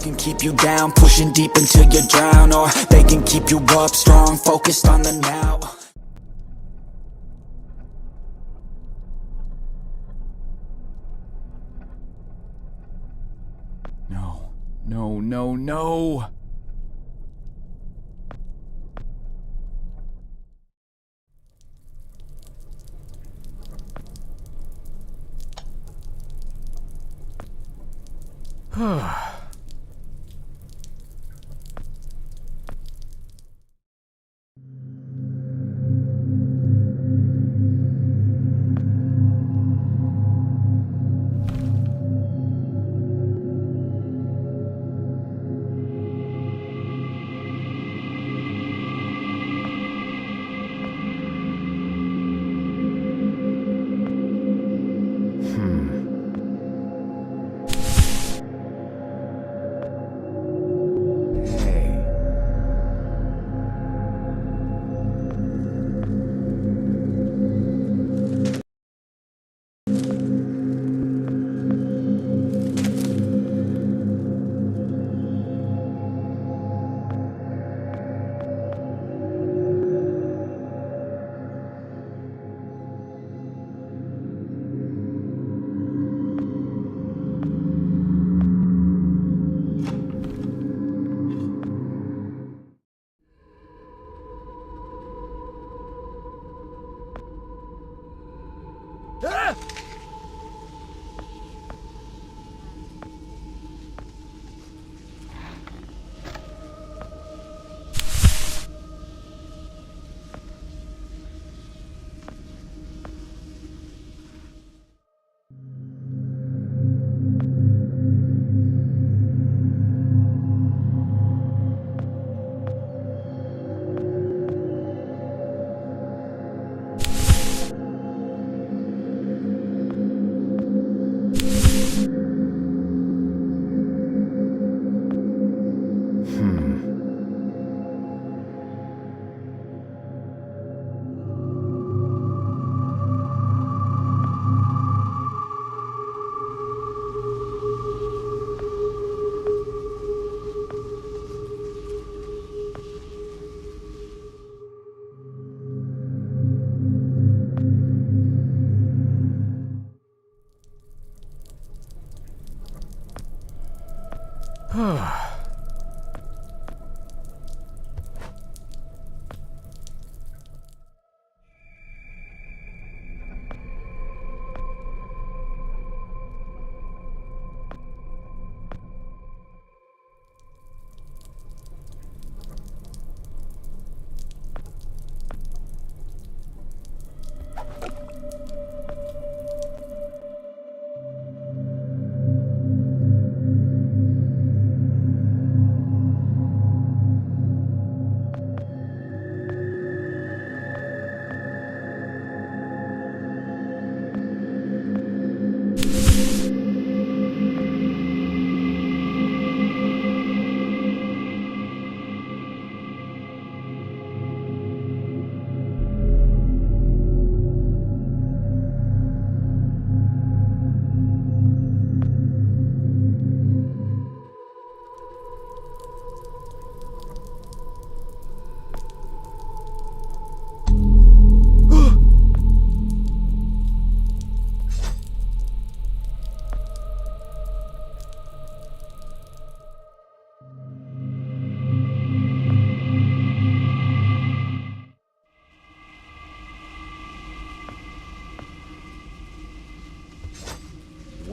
Can keep you down, pushing deep until you drown, or they can keep you up strong, focused on the now. No, no, no, no!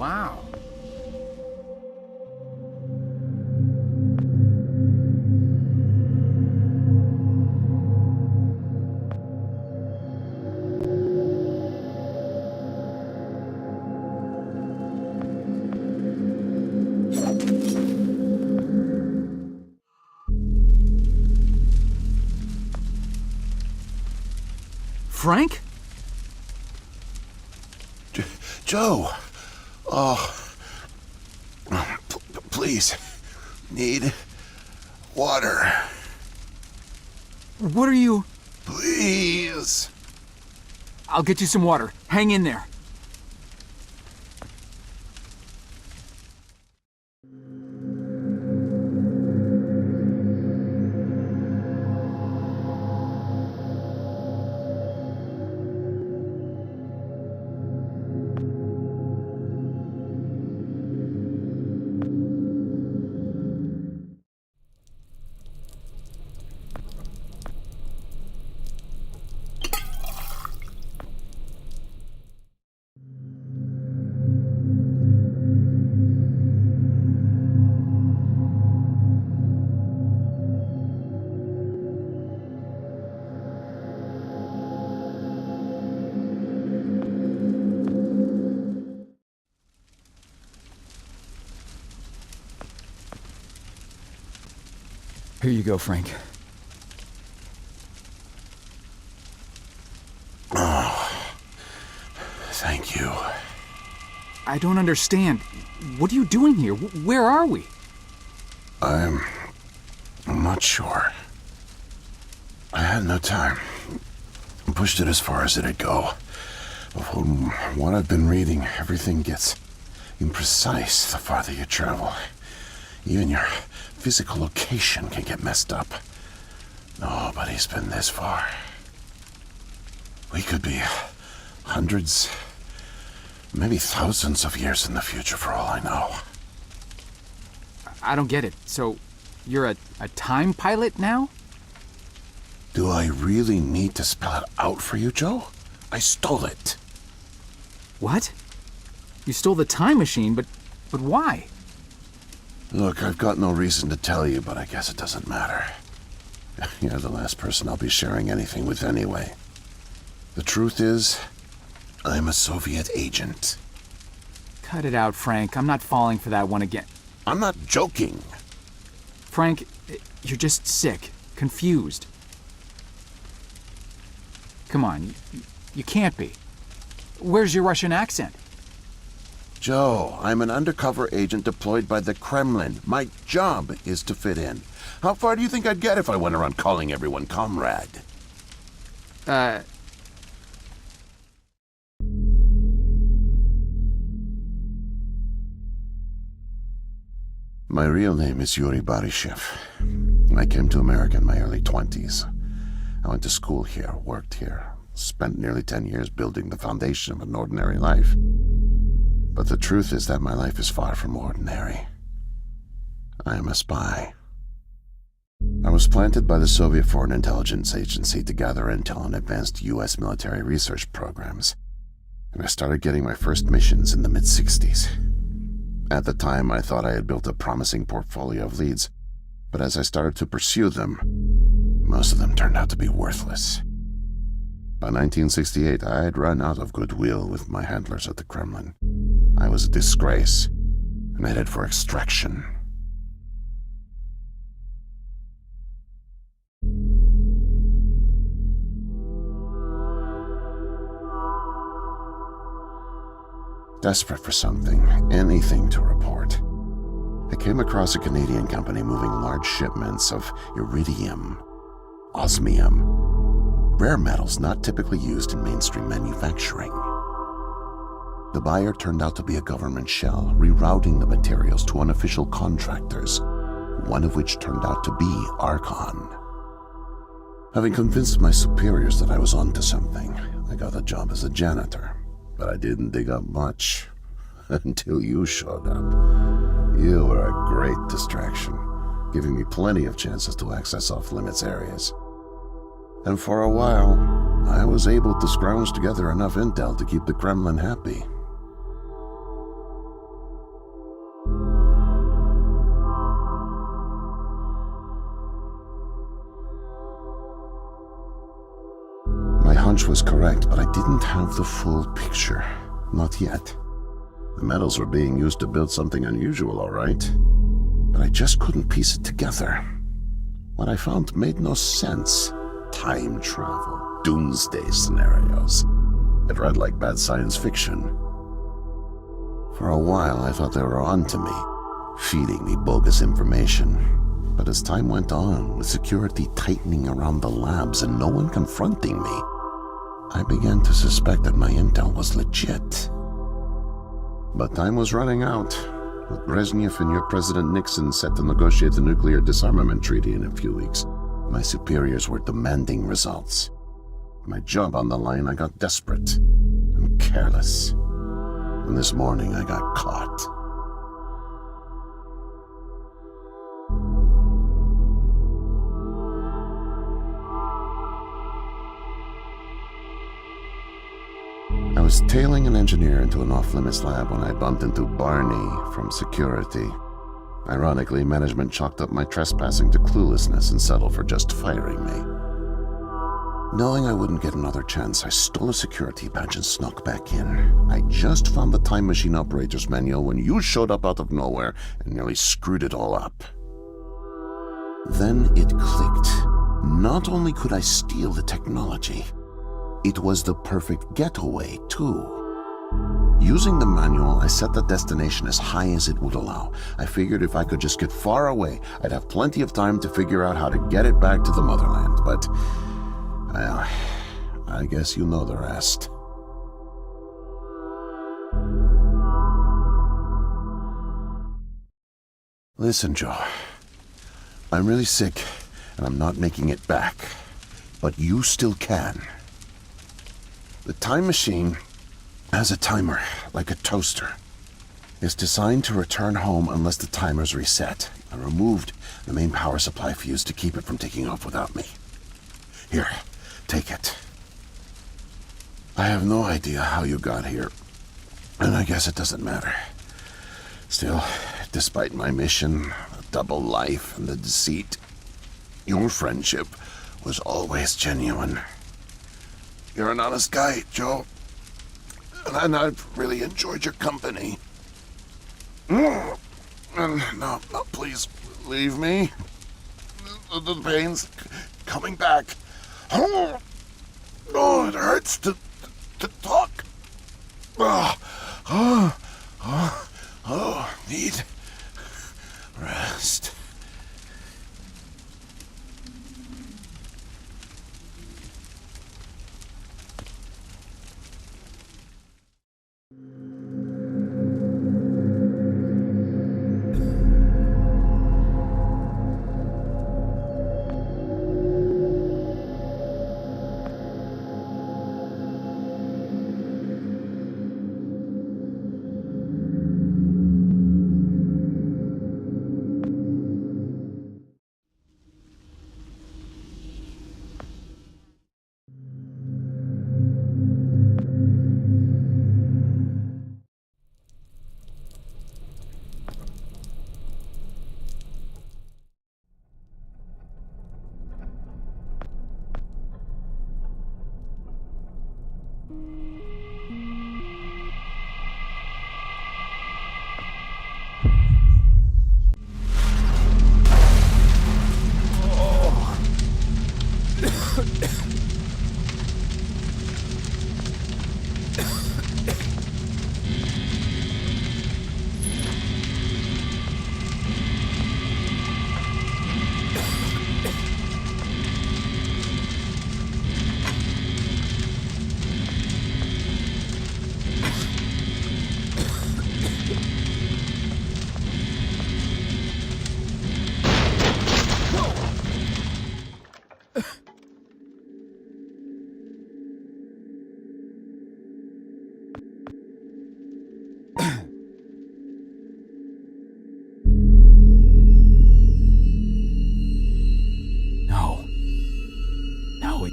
Wow. Frank? Joe! Oh. Please. Need water. What are you... Please. I'll get you some water. Hang in there. Here you go, Frank. Thank you. I don't understand. What are you doing here? Where are we? I'm not sure. I had no time. Pushed it as far as it'd go. But from what I've been reading, everything gets imprecise the farther you travel. Even your physical location can get messed up. Nobody's been this far. We could be hundreds, maybe thousands of years in the future for all I know. I don't get it. So, you're a time pilot now? Do I really need to spell it out for you, Joe? I stole it. What? You stole the time machine, but why? Look, I've got no reason to tell you, but I guess it doesn't matter. You're the last person I'll be sharing anything with anyway. The truth is, I'm a Soviet agent. Cut it out, Frank. I'm not falling for that one again. I'm not joking. Frank, you're just sick, confused. Come on, you can't be. Where's your Russian accent? Joe, I'm an undercover agent deployed by the Kremlin. My job is to fit in. How far do you think I'd get if I went around calling everyone comrade? My real name is Yuri Barishev. I came to America in my early 20s. I went to school here, worked here, spent nearly 10 years building the foundation of an ordinary life. But the truth is that my life is far from ordinary. I am a spy. I was planted by the Soviet Foreign Intelligence Agency to gather intel on advanced U.S. military research programs, and I started getting my first missions in the mid-60s. At the time, I thought I had built a promising portfolio of leads, but as I started to pursue them, most of them turned out to be worthless. By 1968, I had run out of goodwill with my handlers at the Kremlin. I was a disgrace, and headed for extraction. Desperate for something, anything to report, I came across a Canadian company moving large shipments of iridium, osmium, rare metals not typically used in mainstream manufacturing. The buyer turned out to be a government shell, rerouting the materials to unofficial contractors, one of which turned out to be Archon. Having convinced my superiors that I was onto something, I got a job as a janitor. But I didn't dig up much until you showed up. You were a great distraction, giving me plenty of chances to access off-limits areas. And for a while, I was able to scrounge together enough intel to keep the Kremlin happy. My hunch was correct, but I didn't have the full picture. Not yet. The metals were being used to build something unusual, all right. But I just couldn't piece it together. What I found made no sense. Time travel, doomsday scenarios. It read like bad science fiction. For a while, I thought they were onto me, feeding me bogus information. But as time went on, with security tightening around the labs and no one confronting me, I began to suspect that my intel was legit. But time was running out, with Brezhnev and your President Nixon set to negotiate the nuclear disarmament treaty in a few weeks. My superiors were demanding results. My job on the line, I got desperate and careless. And this morning, I got caught. I was tailing an engineer into an off-limits lab when I bumped into Barney from security. Ironically, management chalked up my trespassing to cluelessness and settled for just firing me. Knowing I wouldn't get another chance, I stole a security badge and snuck back in. I just found the time machine operator's manual when you showed up out of nowhere and nearly screwed it all up. Then it clicked. Not only could I steal the technology, it was the perfect getaway, too. Using the manual, I set the destination as high as it would allow. I figured if I could just get far away, I'd have plenty of time to figure out how to get it back to the motherland. But, well, I guess you know the rest. Listen, Joe. I'm really sick, and I'm not making it back. But you still can. The time machine has a timer, like a toaster. It's designed to return home unless the timer's reset. I removed the main power supply fuse to keep it from taking off without me. Here, take it. I have no idea how you got here, and I guess it doesn't matter. Still, despite my mission, a double life, and the deceit, your friendship was always genuine. You're an honest guy, Joe. And I've really enjoyed your company. And no, please, leave me. The pain's coming back. Oh, it hurts to talk. Need rest.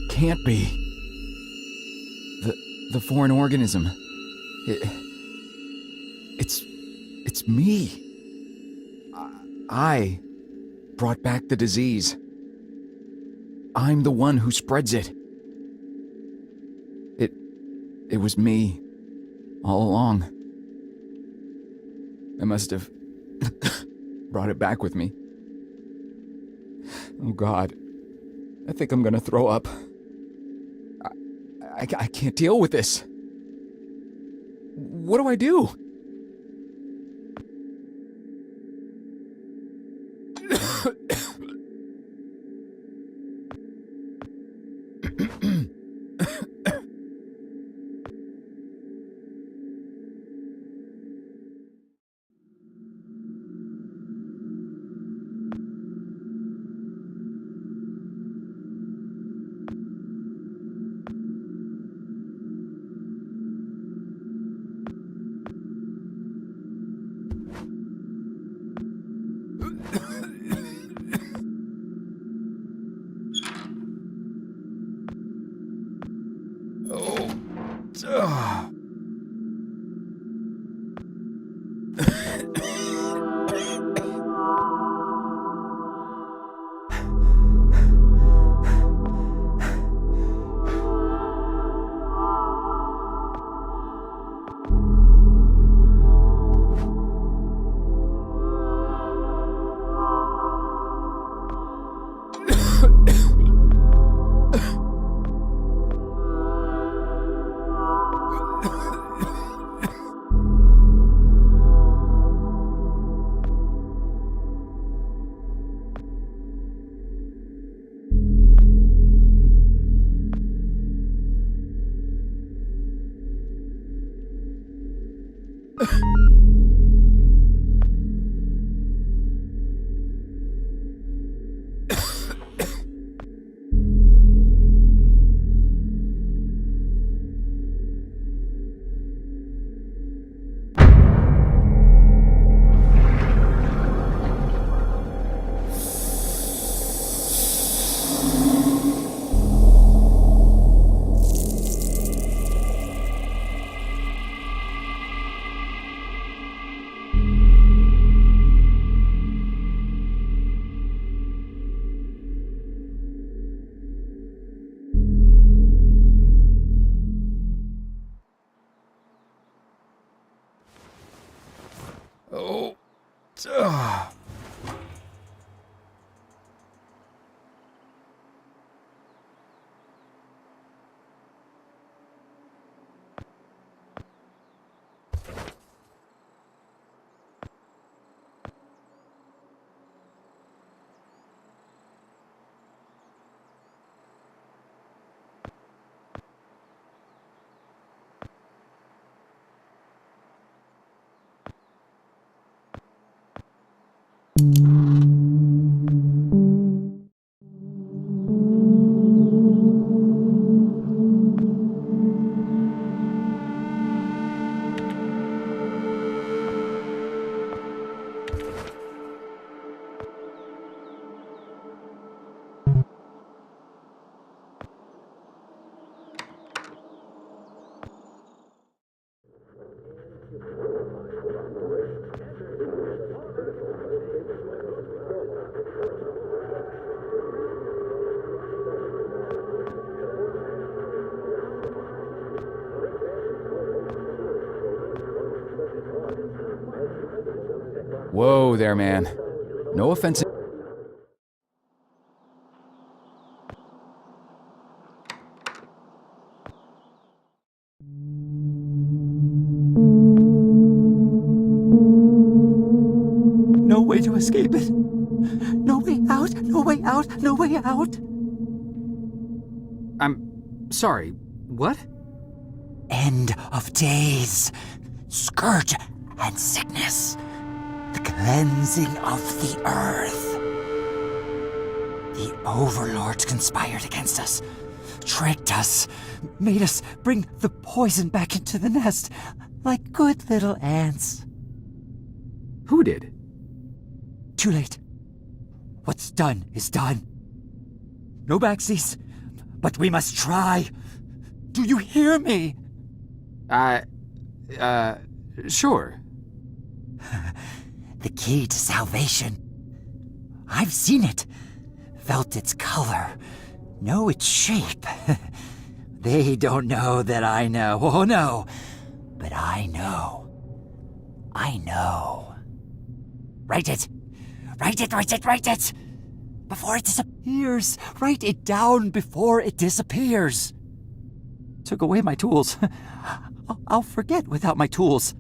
Can't be. The foreign organism. It's me. I brought back the disease. I'm the one who spreads it. It was me all along. I must have brought it back with me. Oh God. I think I'm gonna throw up. I can't deal with this. What do I do? Oh. Whoa there, man. No offense. No way to escape it. No way out, no way out, no way out. I'm sorry. What? End of days. Scourge and sickness. The cleansing of the earth. The overlords conspired against us. Tricked us. Made us bring the poison back into the nest. Like good little ants. Who did? Too late. What's done is done. No backsies, but we must try. Do you hear me? Sure. The key to salvation. I've seen it, felt its color, know its shape. They don't know that I know. Oh no, but I know. I know. Write it. Write it, write it, write it! Before it disappears. Write it down before it disappears. Took away my tools. I'll forget without my tools.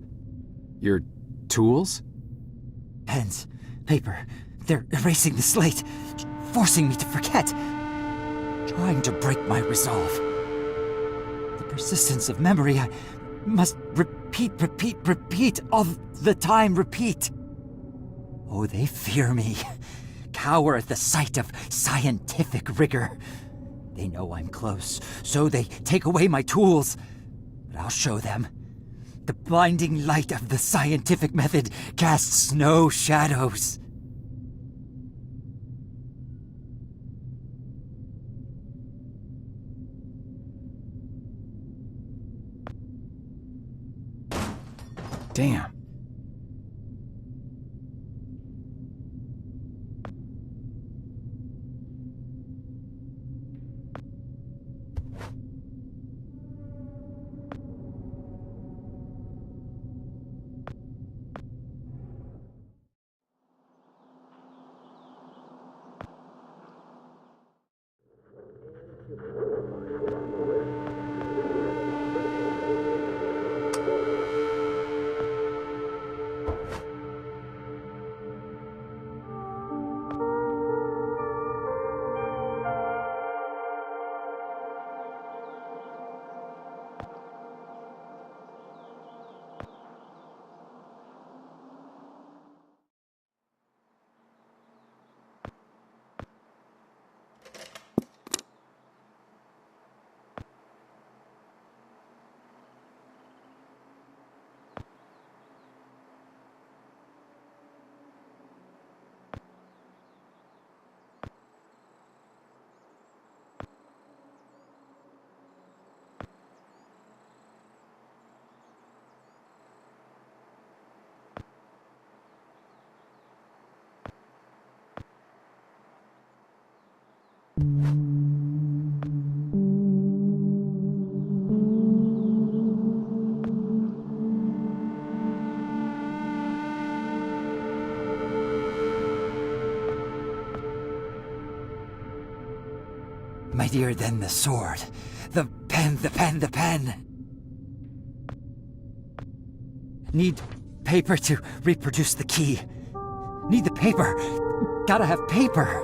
Your tools? Pens, paper, they're erasing the slate, forcing me to forget, trying to break my resolve. The persistence of memory, I must repeat, all the time repeat. Oh, they fear me, cower at the sight of scientific rigor. They know I'm close, so they take away my tools. But I'll show them. The blinding light of the scientific method casts no shadows. Damn. Mightier than the sword. The pen, the pen, the pen. Need paper to reproduce the key. Need the paper. Gotta have paper.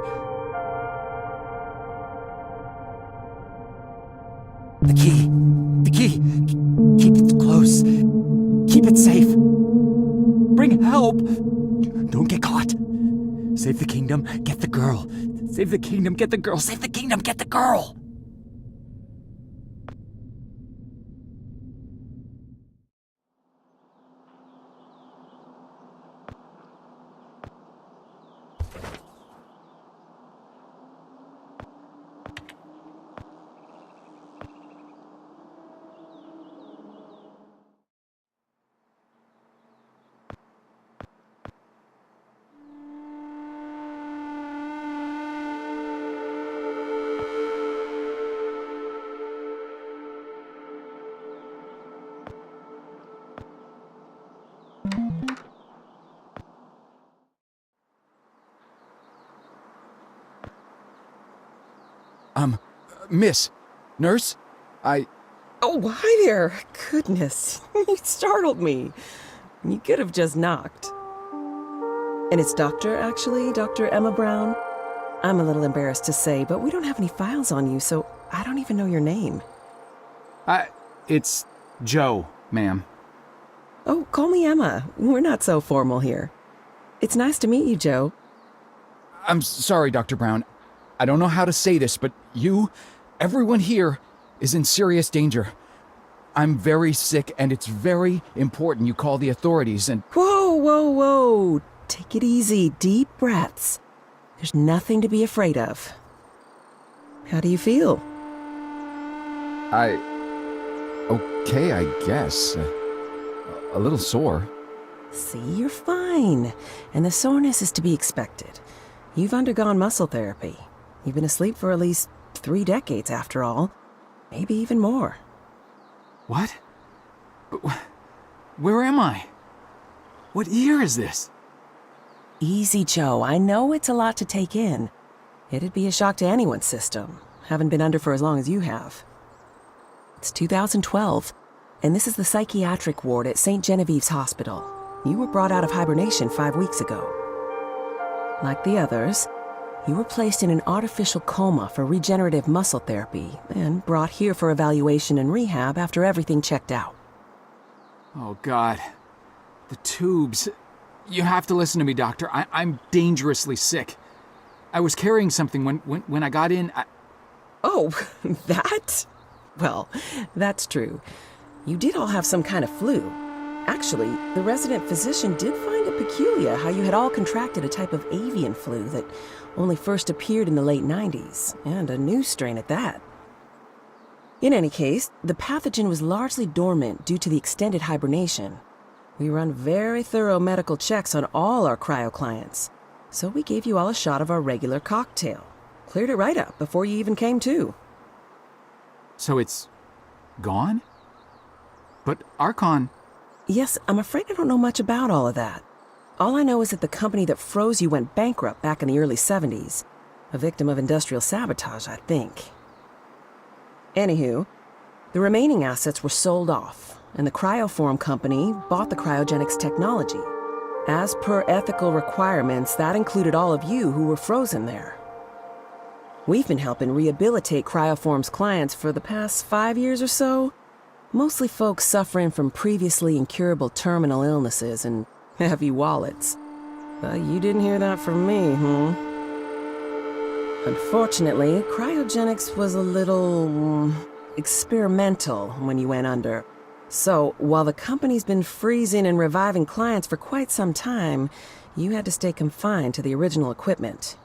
The key. The key. Keep it close. Keep it safe. Bring help. Don't get caught. Save the kingdom, get the girl. Save the kingdom, get the girl. Save the kingdom, get the girl. Miss, nurse, Oh, hi there. Goodness, you startled me. You could have just knocked. And it's Doctor, actually, Dr. Emma Brown. I'm a little embarrassed to say, but we don't have any files on you, so I don't even know your name. it's Joe, ma'am. Oh, call me Emma. We're not so formal here. It's nice to meet you, Joe. I'm sorry, Dr. Brown. I don't know how to say this, but everyone here is in serious danger. I'm very sick, and it's very important you call the authorities and... Whoa, whoa, whoa. Take it easy. Deep breaths. There's nothing to be afraid of. How do you feel? Okay, I guess. A little sore. See, you're fine. And the soreness is to be expected. You've undergone muscle therapy. You've been asleep for at least 3 decades, after all. Maybe even more. What? But where am I? What year is this? Easy, Joe. I know it's a lot to take in. It'd be a shock to anyone's system, having been under for as long as you have. It's 2012, and this is the psychiatric ward at St. Genevieve's Hospital. You were brought out of hibernation 5 weeks ago. Like the others, you were placed in an artificial coma for regenerative muscle therapy and brought here for evaluation and rehab after everything checked out. Oh, God. The tubes. You have to listen to me, Doctor. I'm dangerously sick. I was carrying something when I got in. Oh, that? Well, that's true. You did all have some kind of flu. Actually, the resident physician did find it peculiar how you had all contracted a type of avian flu that only first appeared in the late 90s, and a new strain at that. In any case, the pathogen was largely dormant due to the extended hibernation. We run very thorough medical checks on all our cryo clients, so we gave you all a shot of our regular cocktail. Cleared it right up before you even came to. So it's gone? But Archon... Yes, I'm afraid I don't know much about all of that. All I know is that the company that froze you went bankrupt back in the early 70s. A victim of industrial sabotage, I think. Anywho, the remaining assets were sold off, and the Cryoform company bought the cryogenics technology. As per ethical requirements, that included all of you who were frozen there. We've been helping rehabilitate Cryoform's clients for the past 5 years or so. Mostly folks suffering from previously incurable terminal illnesses and heavy wallets. You didn't hear that from me, Unfortunately, cryogenics was a little experimental when you went under. So, while the company's been freezing and reviving clients for quite some time, you had to stay confined to the original equipment.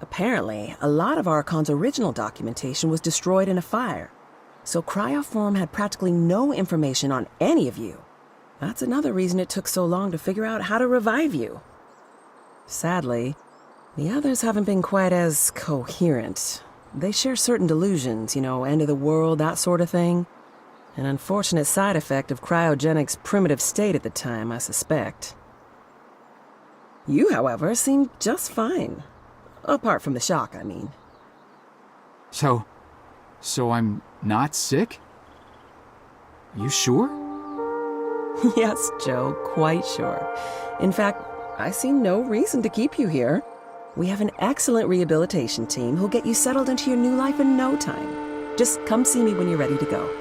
Apparently, a lot of Archon's original documentation was destroyed in a fire, so Cryoform had practically no information on any of you. That's another reason it took so long to figure out how to revive you. Sadly, the others haven't been quite as coherent. They share certain delusions, end of the world, that sort of thing. An unfortunate side effect of cryogenics' primitive state at the time, I suspect. You, however, seem just fine. Apart from the shock, I mean. So I'm not sick? You sure? Yes, Joe, quite sure. In fact, I see no reason to keep you here. We have an excellent rehabilitation team who'll get you settled into your new life in no time. Just come see me when you're ready to go.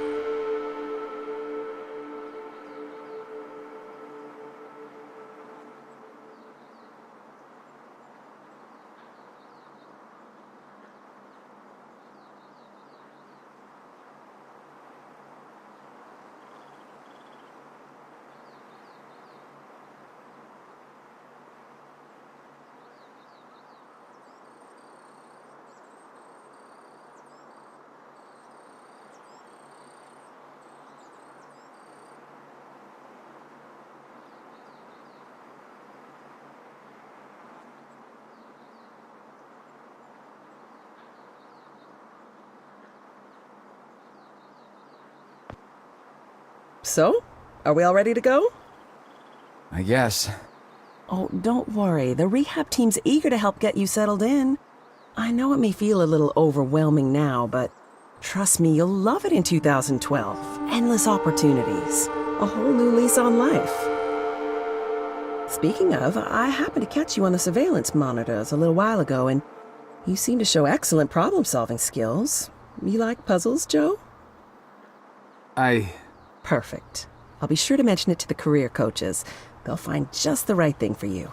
So, are we all ready to go? I guess. Oh, don't worry. The rehab team's eager to help get you settled in. I know it may feel a little overwhelming now, but trust me, you'll love it in 2012. Endless opportunities. A whole new lease on life. Speaking of, I happened to catch you on the surveillance monitors a little while ago, and you seem to show excellent problem-solving skills. You like puzzles, Joe? Perfect. I'll be sure to mention it to the career coaches. They'll find just the right thing for you.